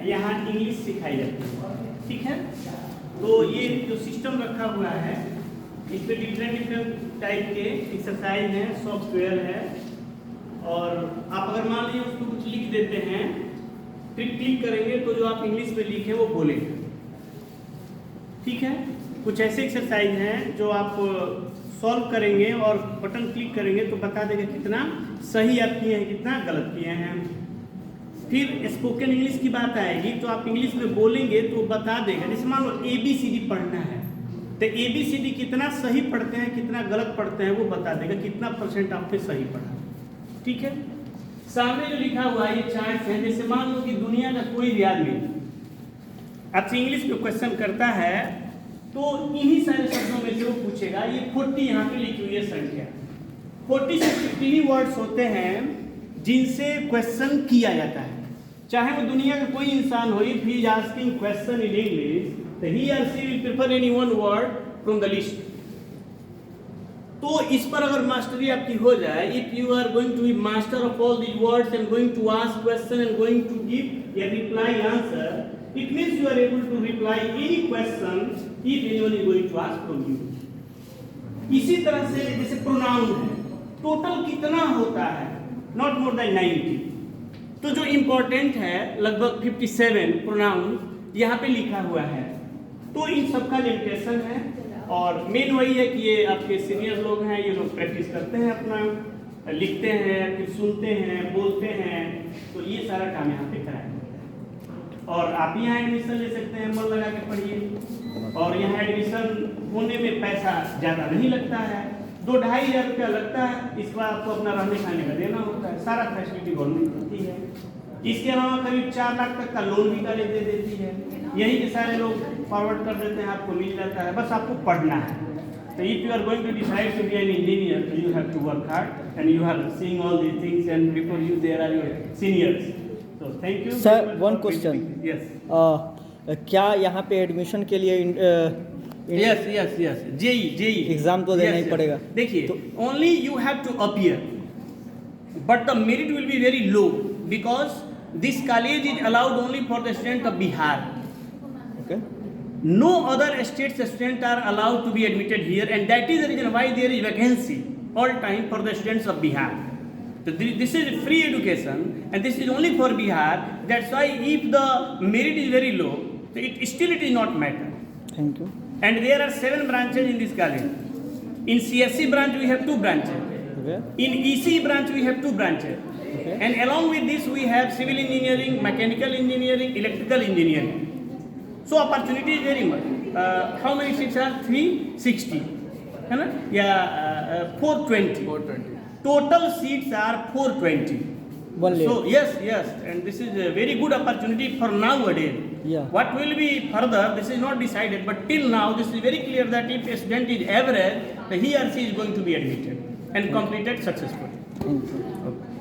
यहाँ इंग्लिश सिखाई जाती है, ठीक है। तो ये जो सिस्टम रखा हुआ है इसमें डिफरेंट टाइप के एक्सरसाइज हैं, सॉफ्टवेयर है, और आप अगर मान लीजिए उसको कुछ लिख देते हैं, फिर क्लिक करेंगे तो जो आप इंग्लिश में लिखे वो बोलेंगे, ठीक है। कुछ ऐसे एक्सरसाइज हैं जो आप सॉल्व करेंगे और बटन क्लिक करेंगे तो बता देगा कितना सही आप किए हैं, कितना गलत किए हैं। फिर स्पोकन इंग्लिश की बात आएगी तो आप इंग्लिश में बोलेंगे तो बता देगा। जैसे मान लो ABCD पढ़ना है तो ABCD कितना सही पढ़ते हैं, कितना गलत पढ़ते हैं, वो बता देगा, कितना % आपने सही पढ़ा, ठीक है। सामने जो लिखा हुआ है ये चार्ट है। जैसे मान लो कि दुनिया का कोई भी आदमी आपसे इंग्लिश में क्वेश्चन करता है तो इन्हीं सारे शब्दों में से वो पूछेगा। ये 40 यहाँ पे लिखी हुई है संख्या, 40 से 50 ही वर्ड्स होते हैं जिनसे क्वेश्चन किया जाता है। चाहे वो दुनिया का कोई इंसान हो, if he is asking question in English तो ही और she will prefer any one word from the list. तो इस पर अगर मास्टरी आपकी हो जाए, if you are going to be master of all these words and going to ask question and going to give a reply answer, it means you are able to reply any question if anyone is going to ask from you. इसी तरह से जैसे pronoun है, total कितना होता है, not more than 90। तो जो इम्पोर्टेंट है लगभग 57 प्रोनाउन यहाँ पे लिखा हुआ है। तो इन सबका लिमिटेशन है और मेन वही है कि ये आपके सीनियर लोग हैं, ये लोग प्रैक्टिस करते हैं, अपना लिखते हैं, फिर सुनते हैं, बोलते हैं, तो ये सारा काम यहाँ पे कराएंगे। और आप यहाँ एडमिशन ले सकते हैं, मन लगा के पढ़िए। और यहाँ एडमिशन होने में पैसा ज़्यादा नहीं लगता है, 2-2.5 हज़ार रुपया लगता है। इसके बाद आपको अपना रहने खाने का देना होता है, सारा फैसिलिटी गवर्नमेंट देती है। इसके अलावा करीब 4 लाख तक का लोन भी कॉलेज दे देती है। यही के सारे लोग फॉरवर्ड कर देते हैं, आपको मिल जाता है, बस आपको पढ़ना है। तो if you are going to decide to be an engineer तो you have to work hard and you are seeing all these things and before you there are your seniors. So thank you. Sir, one question. Yes. क्या यहाँ पे admission के लिए Yes. JEE exam तो देना ही पड़ेगा? देखिए, only you have to appear, but the merit will be very low because this college is allowed only for the student of Bihar. Okay. No other states students are allowed to be admitted here, and that is the reason why there is vacancy all time for the students of Bihar. So this is free education and this is only for Bihar. That's why if the merit is very low, so it is not matter. Thank you. And there are 7 branches in this college. In CSC branch we have 2 branches. Okay. In EC branch we have 2 branches. Okay. And along with this we have civil engineering, mechanical engineering, electrical engineering. So opportunity is very much. How many seats are? 360. है ना? Yeah, 420. Total seats are 420. So yes, and this is a very good opportunity for nowadays. Yeah. What will be further, this is not decided, but till now this is very clear that if a student is average, he or she is going to be admitted and completed successfully. Thank you. Okay.